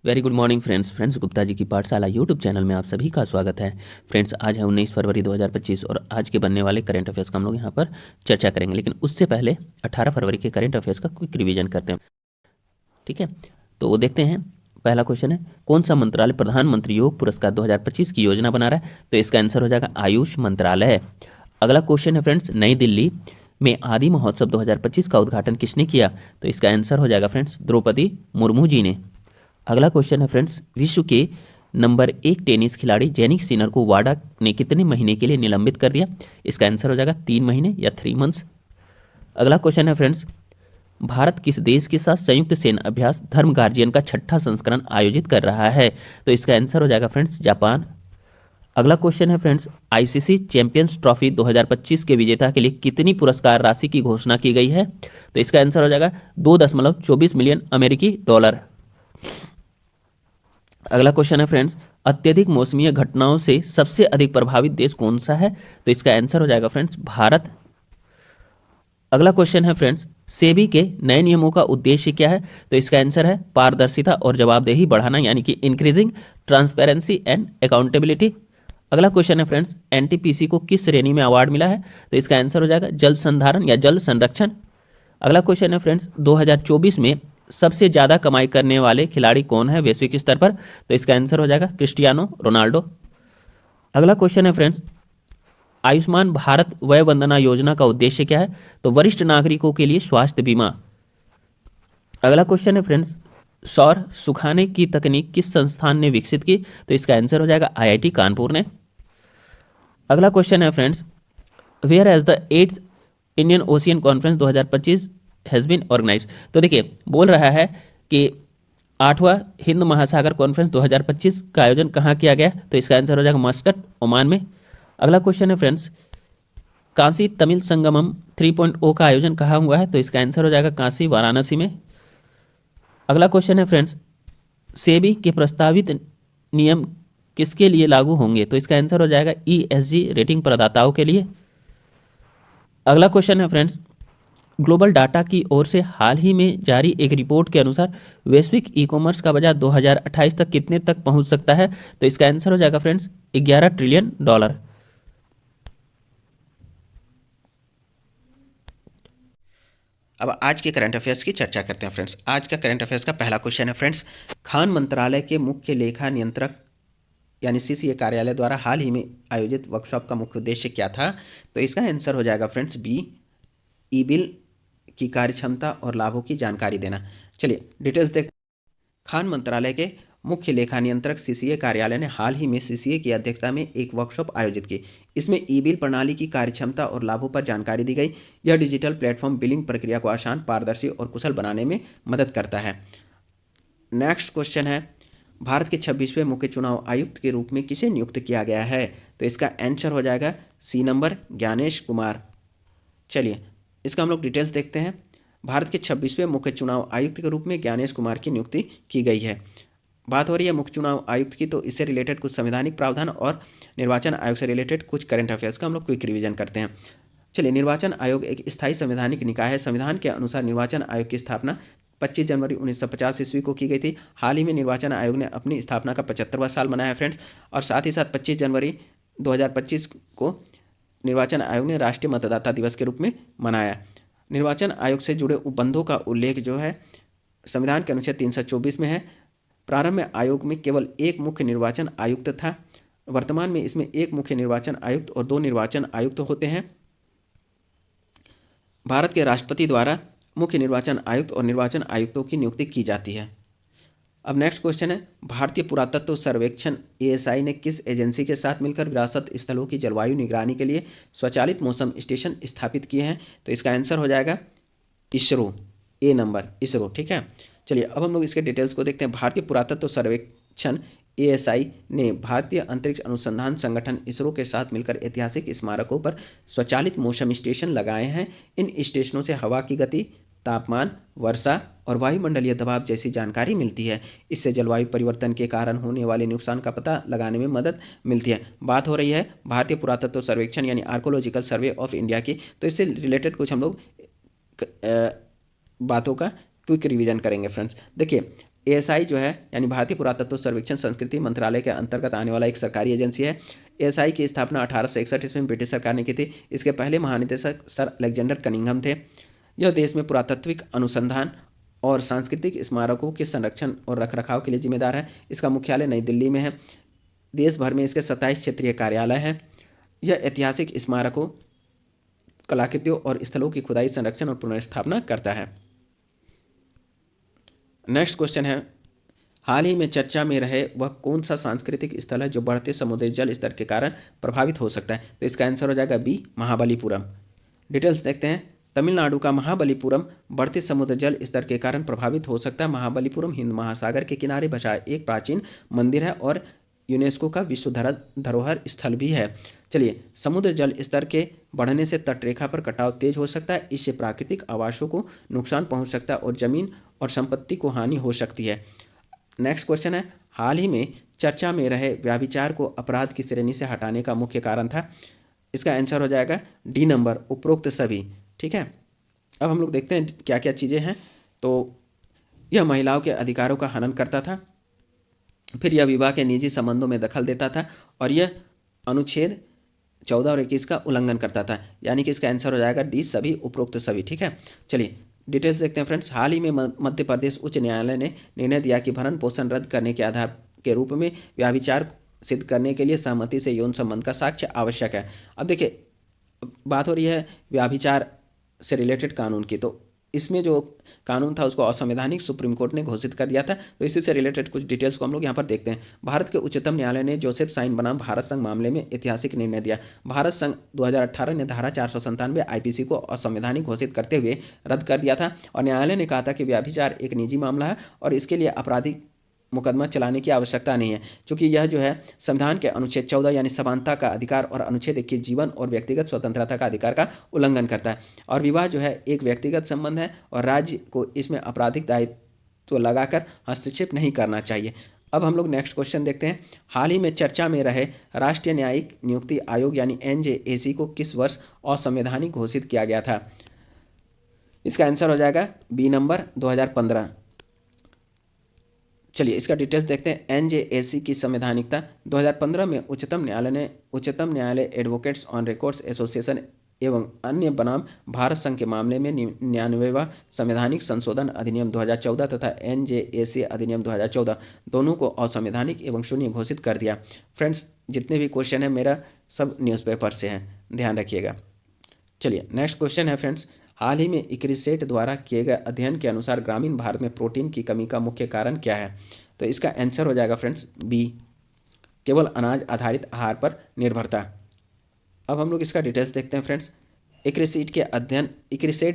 Very good morning friends Gupta ji की पाठशाला YouTube channel में आप सभी का स्वागत है। फ्रेंड्स आज है 19 फरवरी 2025 और आज के बनने वाले करंट अफेयर्स का हम लोग यहाँ पर चर्चा करेंगे, लेकिन उससे पहले 18 फरवरी के करंट अफेयर्स का क्विक रिवीजन करते हैं। ठीक है, तो वो देखते हैं। पहला क्वेश्चन है, कौन सा मंत्रालय प्रधानमंत्री योग पुरस्कार 2025 की योजना बना रहा है? तो इसका आंसर हो जाएगा आयुष मंत्रालय। अगला क्वेश्चन है फ्रेंड्स, नई दिल्ली में आदि महोत्सव 2025 का उद्घाटन किसने किया? तो इसका आंसर हो जाएगा फ्रेंड्स द्रौपदी मुर्मू जी ने। अगला क्वेश्चन है फ्रेंड्स, विश्व के नंबर 1 टेनिस खिलाड़ी जेनिक सिनर को वाडा ने कितने महीने के लिए निलंबित कर दिया? इसका आंसर हो जाएगा 3 महीने या 3 मंथ्स। अगला क्वेश्चन है फ्रेंड्स, भारत किस देश के साथ संयुक्त सेना अभ्यास धर्म गार्जियन का 6ठा संस्करण आयोजित कर रहा है? तो इसका आंसर हो जाएगा फ्रेंड्स जापान। अगला क्वेश्चन है फ्रेंड्स, आईसीसी चैंपियंस ट्रॉफी 2025 के विजेता के लिए कितनी पुरस्कार राशि की घोषणा की गई है? तो इसका आंसर हो जाएगा 2.24 मिलियन अमेरिकी डॉलर। अगला क्वेश्चन है फ्रेंड्स, अत्यधिक मौसमीय घटनाओं से सबसे अधिक प्रभावित देश कौन सा है? तो इसका आंसर हो जाएगा फ्रेंड्स भारत। अगला क्वेश्चन है फ्रेंड्स, सेबी के नए नियमों का उद्देश्य क्या है? तो इसका आंसर है पारदर्शिता और जवाबदेही बढ़ाना, यानी कि इंक्रीजिंग ट्रांसपेरेंसी एंड अकाउंटेबिलिटी। अगला क्वेश्चन है फ्रेंड्स, एनटीपीसी को किस श्रेणी में अवार्ड मिला है? तो इसका आंसर हो जाएगा जल संधारण या जल संरक्षण। अगला क्वेश्चन है फ्रेंड्स, 2024 में सबसे ज्यादा कमाई करने वाले खिलाड़ी कौन है वैश्विक स्तर पर? तो इसका आंसर हो जाएगा क्रिस्टियानो रोनाल्डो। अगला क्वेश्चन है फ्रेंड्स, आयुष्मान भारत वय वंदना योजना का उद्देश्य क्या है? तो वरिष्ठ नागरिकों के लिए स्वास्थ्य बीमा। अगला क्वेश्चन है फ्रेंड्स, सौर सुखाने की तकनीक किस संस्थान ने विकसित की? तो इसका आंसर हो जाएगा आईआईटी कानपुर ने। अगला क्वेश्चन है friends, where is the 8th Indian ocean conference 2025 has been organise? तो देखिए बोल रहा है कि 8वां हिंद महासागर कॉन्फ्रेंस 2025 का आयोजन कहाँ किया गया? तो इसका आंसर हो जाएगा मस्कट, ओमान में। अगला क्वेश्चन है फ्रेंड्स, काशी तमिल संगमम 3.0 का आयोजन कहाँ हुआ है? तो इसका आंसर हो जाएगा काशी वाराणसी में। अगला क्वेश्चन है फ्रेंड्स, सेबी के प्रस्तावित नियम किसके लिए लागू होंगे? तो इसका आंसर हो जाएगा ईएसजी रेटिंग प्रदाताओं के लिए। अगला क्वेश्चन है फ्रेंड्स, ग्लोबल डाटा की ओर से हाल ही में जारी एक रिपोर्ट के अनुसार वैश्विक ई कॉमर्स का बाजार 2028 तक कितने तक पहुंच सकता है? तो इसका आंसर हो जाएगा फ्रेंड्स 11 ट्रिलियन डॉलर। अब आज के करंट अफेयर्स की चर्चा करते हैं फ्रेंड्स। आज का करंट अफेयर्स का पहला क्वेश्चन है फ्रेंड्स, खान मंत्रालय के मुख्य लेखा नियंत्रक यानी सीसीए कार्यालय द्वारा हाल ही में आयोजित वर्कशॉप का मुख्य उद्देश्य क्या था? तो इसका आंसर हो जाएगा फ्रेंड्स बी, ई बिल की कार्यक्षमता और लाभों की जानकारी देना। चलिए डिटेल्स देख। खान मंत्रालय के मुख्य लेखा नियंत्रक सीसीए कार्यालय ने हाल ही में सीसीए की अध्यक्षता में एक वर्कशॉप आयोजित की। इसमें ई बिल प्रणाली की कार्यक्षमता और लाभों पर जानकारी दी गई। यह डिजिटल प्लेटफॉर्म बिलिंग प्रक्रिया को आसान, पारदर्शी और कुशल बनाने में मदद करता है। नेक्स्ट क्वेश्चन है, भारत के 26वें मुख्य चुनाव आयुक्त के रूप में किसे नियुक्त किया गया है? तो इसका आंसर हो जाएगा सी नंबर, ज्ञानेश कुमार। चलिए इसका हम लोग डिटेल्स देखते हैं। भारत के 26वें मुख्य चुनाव आयुक्त के रूप में ज्ञानेश कुमार की नियुक्ति की गई है। बात हो रही है मुख्य चुनाव आयुक्त की, तो इससे रिलेटेड कुछ संवैधानिक प्रावधान और निर्वाचन आयोग से रिलेटेड कुछ करंट अफेयर्स का हम लोग क्विक रिवीजन करते हैं। चलिए, निर्वाचन आयोग एक स्थायी संवैधानिक निकाय है। संविधान के अनुसार निर्वाचन आयोग की स्थापना 25 जनवरी 1950 ईस्वी को की गई थी। हाल ही में निर्वाचन आयोग ने अपनी स्थापना का 75वां साल मनाया है फ्रेंड्स, और साथ ही साथ 25 जनवरी 2025 को निर्वाचन आयोग ने राष्ट्रीय मतदाता दिवस के रूप में मनाया। निर्वाचन आयोग से जुड़े उपबंधों का उल्लेख जो है संविधान के अनुच्छेद 324 में है। प्रारंभ में आयोग में केवल एक मुख्य निर्वाचन आयुक्त था। वर्तमान में इसमें एक मुख्य निर्वाचन आयुक्त और 2 निर्वाचन आयुक्त होते हैं। भारत के राष्ट्रपति द्वारा मुख्य निर्वाचन आयुक्त और निर्वाचन आयुक्तों की नियुक्ति की जाती है। अब नेक्स्ट क्वेश्चन है, भारतीय पुरातत्व सर्वेक्षण एएसआई ने किस एजेंसी के साथ मिलकर विरासत स्थलों की जलवायु निगरानी के लिए स्वचालित मौसम स्टेशन स्थापित किए हैं? तो इसका आंसर हो जाएगा इसरो, ए नंबर, इसरो। ठीक है, चलिए अब हम लोग इसके डिटेल्स को देखते हैं। भारतीय पुरातत्व सर्वेक्षण एएसआई ने भारतीय अंतरिक्ष अनुसंधान संगठन इसरो के साथ मिलकर ऐतिहासिक स्मारकों पर स्वचालित मौसम स्टेशन लगाए हैं। इन स्टेशनों से हवा की गति, तापमान, वर्षा और वायुमंडलीय दबाव जैसी जानकारी मिलती है। इससे जलवायु परिवर्तन के कारण होने वाले नुकसान का पता लगाने में मदद मिलती है। बात हो रही है भारतीय पुरातत्व सर्वेक्षण यानी आर्कोलॉजिकल सर्वे ऑफ इंडिया की, तो इससे रिलेटेड कुछ हम लोग बातों का क्विक रिवीजन करेंगे फ्रेंड्स। देखिए, एएसआई जो है यानी भारतीय पुरातत्व सर्वेक्षण संस्कृति मंत्रालय के अंतर्गत आने वाला एक सरकारी एजेंसी है। एएसआई की स्थापना 1861 ईस्वी में ब्रिटिश सरकार ने की थी। इसके पहले महानिदेशक सर अलेक्जेंडर कनिंघम थे। यह देश में पुरातात्विक अनुसंधान और सांस्कृतिक स्मारकों के संरक्षण और रखरखाव के लिए जिम्मेदार है। इसका मुख्यालय नई दिल्ली में है। देश भर में इसके 27 क्षेत्रीय कार्यालय हैं। यह ऐतिहासिक स्मारकों, कलाकृतियों और स्थलों की खुदाई, संरक्षण और पुनर्स्थापना करता है। नेक्स्ट क्वेश्चन है, हाल ही में चर्चा में रहे वह कौन सा सांस्कृतिक स्थल है जो बढ़ते समुद्री जल स्तर के कारण प्रभावित हो सकता है? तो इसका आंसर हो जाएगा बी, महाबलीपुरम। डिटेल्स देखते हैं। तमिलनाडु का महाबलीपुरम बढ़ते समुद्र जल स्तर के कारण प्रभावित हो सकता है। महाबलीपुरम हिंद महासागर के किनारे बसा एक प्राचीन मंदिर है और यूनेस्को का विश्व धरोहर स्थल भी है। चलिए, समुद्र जल स्तर के बढ़ने से तटरेखा पर कटाव तेज हो सकता है। इससे प्राकृतिक आवासों को नुकसान पहुंच सकता है और जमीन और संपत्ति को हानि हो सकती है। नेक्स्ट क्वेश्चन है, हाल ही में चर्चा में रहे व्यभिचार को अपराध की श्रेणी से हटाने का मुख्य कारण था? इसका आंसर हो जाएगा डी नंबर, उपरोक्त सभी। ठीक है, अब हम लोग देखते हैं क्या क्या चीज़ें हैं। तो यह महिलाओं के अधिकारों का हनन करता था, फिर यह विवाह के निजी संबंधों में दखल देता था और यह अनुच्छेद 14 और 21 का उल्लंघन करता था। यानी कि इसका आंसर हो जाएगा डी, सभी, उपरोक्त सभी। ठीक है, चलिए डिटेल्स देखते हैं फ्रेंड्स। हाल ही में मध्य प्रदेश उच्च न्यायालय ने निर्णय दिया कि भरण पोषण रद्द करने के आधार के रूप में व्यभिचार सिद्ध करने के लिए सहमति से यौन संबंध का साक्ष्य आवश्यक है। अब देखिए, बात हो रही है व्यभिचार से रिलेटेड कानून की, तो इसमें जो कानून था उसको असंवैधानिक सुप्रीम कोर्ट ने घोषित कर दिया था। तो इसी से रिलेटेड कुछ डिटेल्स को हम लोग यहाँ पर देखते हैं। भारत के उच्चतम न्यायालय ने जोसेफ साइन बनाम भारत संघ मामले में ऐतिहासिक निर्णय दिया। भारत संघ 2018 ने धारा 497 आईपीसी को असंवैधानिक घोषित करते हुए रद्द कर दिया था और न्यायालय ने कहा था कि व्यभिचार एक निजी मामला है और इसके लिए आपराधिक मुकदमा चलाने की आवश्यकता नहीं है, क्योंकि यह जो है संविधान के अनुच्छेद 14 यानी समानता का अधिकार और अनुच्छेद 21 जीवन और व्यक्तिगत स्वतंत्रता का अधिकार का उल्लंघन करता है। और विवाह जो है एक व्यक्तिगत संबंध है और राज्य को इसमें आपराधिक दायित्व लगाकर हस्तक्षेप नहीं करना चाहिए। अब हम लोग नेक्स्ट क्वेश्चन देखते हैं। हाल ही में चर्चा में रहे राष्ट्रीय न्यायिक नियुक्ति आयोग यानी एनजेएसी को किस वर्ष असंवैधानिक घोषित किया गया था? इसका आंसर हो जाएगा बी नंबर, 2015। चलिए इसका डिटेल्स देखते हैं। एनजेएसी की संवैधानिकता 2015 में उच्चतम न्यायालय एडवोकेट्स ऑन रिकॉर्ड्स एसोसिएशन एवं अन्य बनाम भारत संघ के मामले में 99वां संवैधानिक संशोधन अधिनियम 2014 तथा एनजेएसी अधिनियम 2014 दोनों को असंवैधानिक एवं शून्य घोषित कर दिया। फ्रेंड्स, जितने भी क्वेश्चन है मेरा सब न्यूज़पेपर से हैं, ध्यान रखिएगा। चलिए नेक्स्ट क्वेश्चन है फ्रेंड्स, हाल ही में इक्रिसेट द्वारा किए गए अध्ययन के अनुसार ग्रामीण भारत में प्रोटीन की कमी का मुख्य कारण क्या है? तो इसका आंसर हो जाएगा फ्रेंड्स बी, केवल अनाज आधारित आहार पर निर्भरता। अब हम लोग इसका डिटेल्स देखते हैं फ्रेंड्स। इक्रिसेट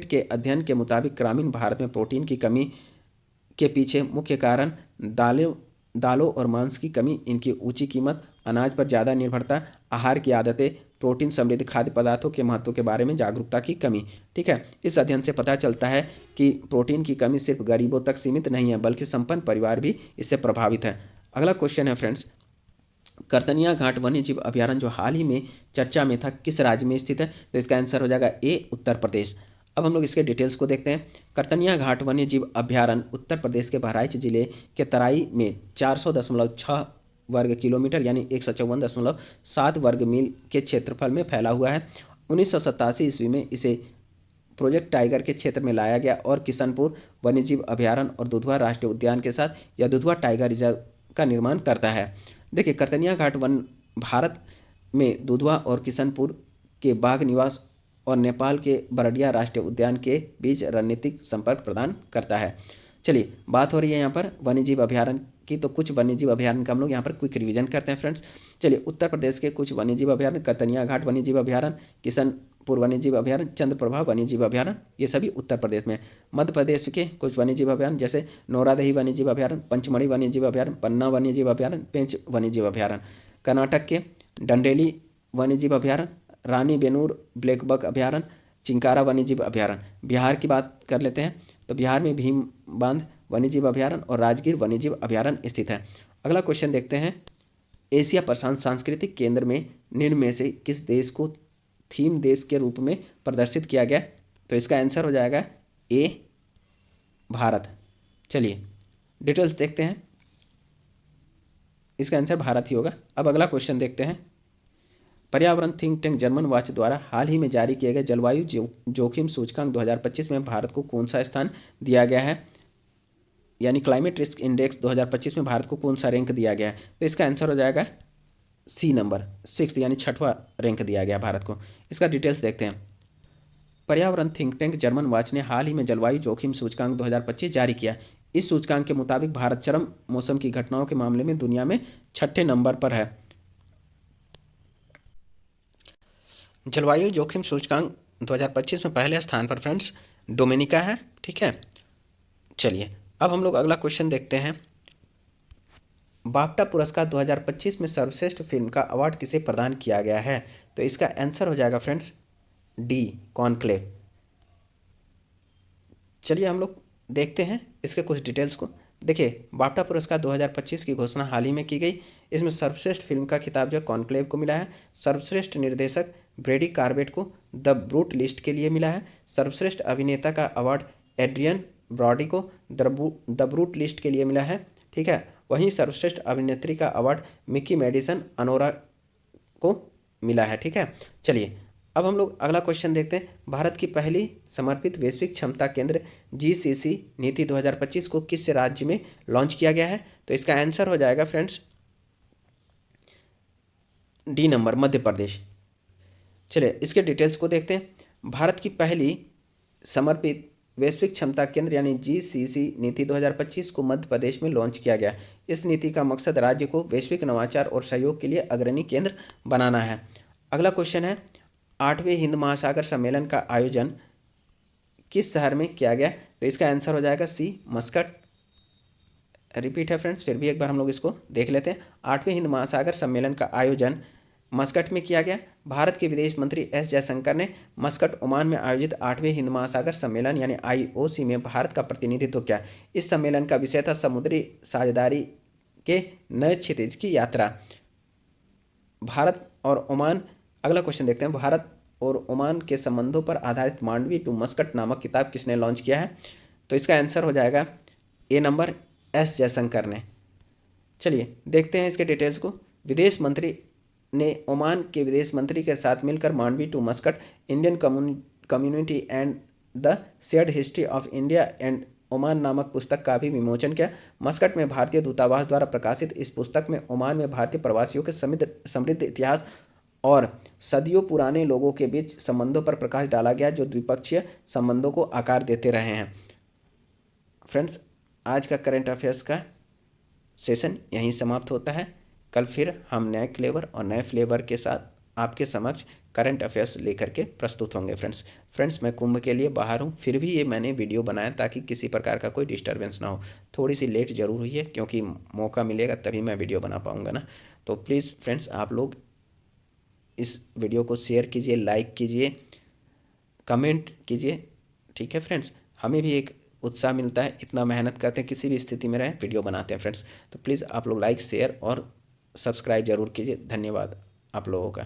के अध्ययन के मुताबिक ग्रामीण भारत में प्रोटीन की कमी के पीछे मुख्य कारण दालों और मांस की कमी, इनकी ऊंची कीमत, अनाज पर ज़्यादा निर्भरता, आहार की आदतें, प्रोटीन समृद्ध खाद्य पदार्थों के महत्व के बारे में जागरूकता की कमी। ठीक है, इस अध्ययन से पता चलता है कि प्रोटीन की कमी सिर्फ गरीबों तक सीमित नहीं है बल्कि संपन्न परिवार भी इससे प्रभावित है। अगला क्वेश्चन है फ्रेंड्स, करतनिया घाट वन्यजीव अभयारण्य जो हाल ही में चर्चा में था किस राज्य में स्थित है? तो इसका आंसर हो जाएगा ए, उत्तर प्रदेश। अब हम लोग इसके डिटेल्स को देखते हैं। करतनिया घाट वन्यजीव अभयारण्य उत्तर प्रदेश के बहराइच जिले के तराई में 400.6 वर्ग किलोमीटर यानी 154.7 वर्ग मील के क्षेत्रफल में फैला हुआ है। 1987 ईस्वी में इसे प्रोजेक्ट टाइगर के क्षेत्र में लाया गया और किशनपुर वन्यजीव अभयारण्य और दुधवा राष्ट्रीय उद्यान के साथ यह दुधवा टाइगर रिजर्व का निर्माण करता है। देखिए, करतनिया घाट वन भारत में दुधवा और किशनपुर के बाघ निवास और नेपाल के बरडिया राष्ट्रीय उद्यान के बीच रणनीतिक संपर्क प्रदान करता है। चलिए, बात हो रही है यहाँ पर वन्यजीव अभयारण्य की, तो कुछ वन्यजीव अभयारण्य का हम लोग यहाँ पर क्विक रिवीजन करते हैं फ्रेंड्स। चलिए, उत्तर प्रदेश के कुछ वन्यजीव अभयारण्य, करतनिया घाट वन्यजीव अभयारण्य, किशनपुर वन्यजीव अभयारण्य, चंद्रप्रभा वन्यजीव अभयारण्य, ये सभी उत्तर प्रदेश में। मध्य प्रदेश के कुछ वन्यजीव अभयारण्य जैसे नौरादही वन्यजीव अभयारण्य, पंचमढ़ी वन्यजीव अभयारण्य, पन्ना वन्यजीव अभयारण्य, पेंच वन्यजीव अभयारण्य। कर्नाटक के डंडेली वन्यजीव अभयारण्य, रानी बेनूर ब्लैकबक अभयारण्य, चिंकारा वन्यजीव अभयारण्य। बिहार की बात कर लेते हैं, तो बिहार में भीम बांध वन्यजीव अभयारण्य और राजगीर वन्यजीव अभयारण्य स्थित है। अगला क्वेश्चन देखते हैं, एशिया प्रशांत सांस्कृतिक केंद्र में निम्न में से किस देश को थीम देश के रूप में प्रदर्शित किया गया? तो इसका आंसर हो जाएगा ए, भारत। चलिए डिटेल्स देखते हैं, इसका आंसर भारत ही होगा। अब अगला क्वेश्चन देखते हैं। पर्यावरण थिंक टैंक जर्मन वॉच द्वारा हाल ही में जारी किए गए जलवायु जोखिम सूचकांक 2025 में भारत को कौन सा स्थान दिया गया है, यानी क्लाइमेट रिस्क इंडेक्स 2025 में भारत को कौन सा रैंक दिया गया है। तो इसका आंसर हो जाएगा सी नंबर 6, यानी 6वां रैंक दिया गया भारत को। इसका डिटेल्स देखते हैं। पर्यावरण थिंक टैंक जर्मन वॉच ने हाल ही में जलवायु जोखिम सूचकांक 2025 जारी किया। इस सूचकांक के मुताबिक भारत चरम मौसम की घटनाओं के मामले में दुनिया में 6ठे नंबर पर है। जलवायु जोखिम सूचकांक 2025 में पहले स्थान पर फ्रेंड्स डोमिनिका है, ठीक है। चलिए अब हम लोग अगला क्वेश्चन देखते हैं। बाफ्टा पुरस्कार 2025 में सर्वश्रेष्ठ फिल्म का अवार्ड किसे प्रदान किया गया है। तो इसका आंसर हो जाएगा फ्रेंड्स डी, कॉन्क्लेव। चलिए हम लोग देखते हैं इसके कुछ डिटेल्स को। देखिए, बाफ्टा पुरस्कार 2025 की घोषणा हाल ही में की गई। इसमें सर्वश्रेष्ठ फिल्म का खिताब जो कॉन्क्लेव को मिला है। सर्वश्रेष्ठ निर्देशक ब्रेडी कार्बेट को द ब्रूट लिस्ट के लिए मिला है। सर्वश्रेष्ठ अभिनेता का अवार्ड एड्रियन ब्रॉडी को द ब्रूट लिस्ट के लिए मिला है, ठीक है। वहीं सर्वश्रेष्ठ अभिनेत्री का अवार्ड मिकी मेडिसन अनोरा को मिला है, ठीक है। चलिए अब हम लोग अगला क्वेश्चन देखते हैं। भारत की पहली समर्पित वैश्विक क्षमता केंद्र GCC नीति 2025 को किस राज्य में लॉन्च किया गया है। तो इसका आंसर हो जाएगा friends D number, Madhya Pradesh. चलिए इसके डिटेल्स को देखते हैं। भारत की पहली समर्पित वैश्विक क्षमता केंद्र यानी GCC नीति 2025 को मध्य प्रदेश में लॉन्च किया गया। इस नीति का मकसद राज्य को वैश्विक नवाचार और सहयोग के लिए अग्रणी केंद्र बनाना है। अगला क्वेश्चन है, 8वें हिंद महासागर सम्मेलन का आयोजन किस शहर में किया गया। तो इसका आंसर हो जाएगा सी, मस्कट। रिपीट है फ्रेंड्स, फिर भी एक बार हम लोग इसको देख लेते हैं। 8वें हिंद महासागर सम्मेलन का आयोजन मस्कट में किया गया। भारत के विदेश मंत्री एस जयशंकर ने मस्कट, ओमान में आयोजित 8वें हिंद महासागर सम्मेलन यानी IOC में भारत का प्रतिनिधित्व किया। इस सम्मेलन का विषय था समुद्री साझेदारी के नए क्षितिज की यात्रा। भारत और ओमान, अगला क्वेश्चन देखते हैं। भारत और ओमान के संबंधों पर आधारित मांडवी टू मस्कट नामक किताब किसने लॉन्च किया है। तो इसका आंसर हो जाएगा ए नंबर, एस जयशंकर ने। चलिए देखते हैं इसके डिटेल्स को। विदेश मंत्री ने ओमान के विदेश मंत्री के साथ मिलकर Mandvi to Muscat Indian community and the shared history of India and Oman नामक पुस्तक का भी विमोचन किया। मस्कट में भारतीय दूतावास द्वारा प्रकाशित इस पुस्तक में ओमान में भारतीय प्रवासियों के समृद्ध इतिहास और सदियों पुराने लोगों के बीच संबंधों पर प्रकाश डाला गया, जो द्विपक्षीय संबंधों को आकार देते रहे हैं। फ्रेंड्स, आज का करंट अफेयर्स का सेशन यहीं समाप्त होता है। कल फिर हम नए फ्लेवर और नए फ्लेवर के साथ आपके समक्ष करंट अफेयर्स लेकर के प्रस्तुत होंगे। फ्रेंड्स मैं कुंभ के लिए बाहर हूँ, फिर भी ये मैंने वीडियो बनाया ताकि किसी प्रकार का कोई डिस्टर्बेंस ना हो। थोड़ी सी लेट ज़रूर हुई है क्योंकि मौका मिलेगा तभी मैं वीडियो बना पाऊँगा ना। तो प्लीज़ फ्रेंड्स आप लोग इस वीडियो को शेयर कीजिए, लाइक कीजिए, कमेंट कीजिए, ठीक है फ्रेंड्स। हमें भी एक उत्साह मिलता है, इतना मेहनत करते हैं, किसी भी स्थिति में रहें वीडियो बनाते हैं फ्रेंड्स। तो प्लीज़ आप लोग लाइक, शेयर और सब्सक्राइब जरूर कीजिए। धन्यवाद आप लोगों का।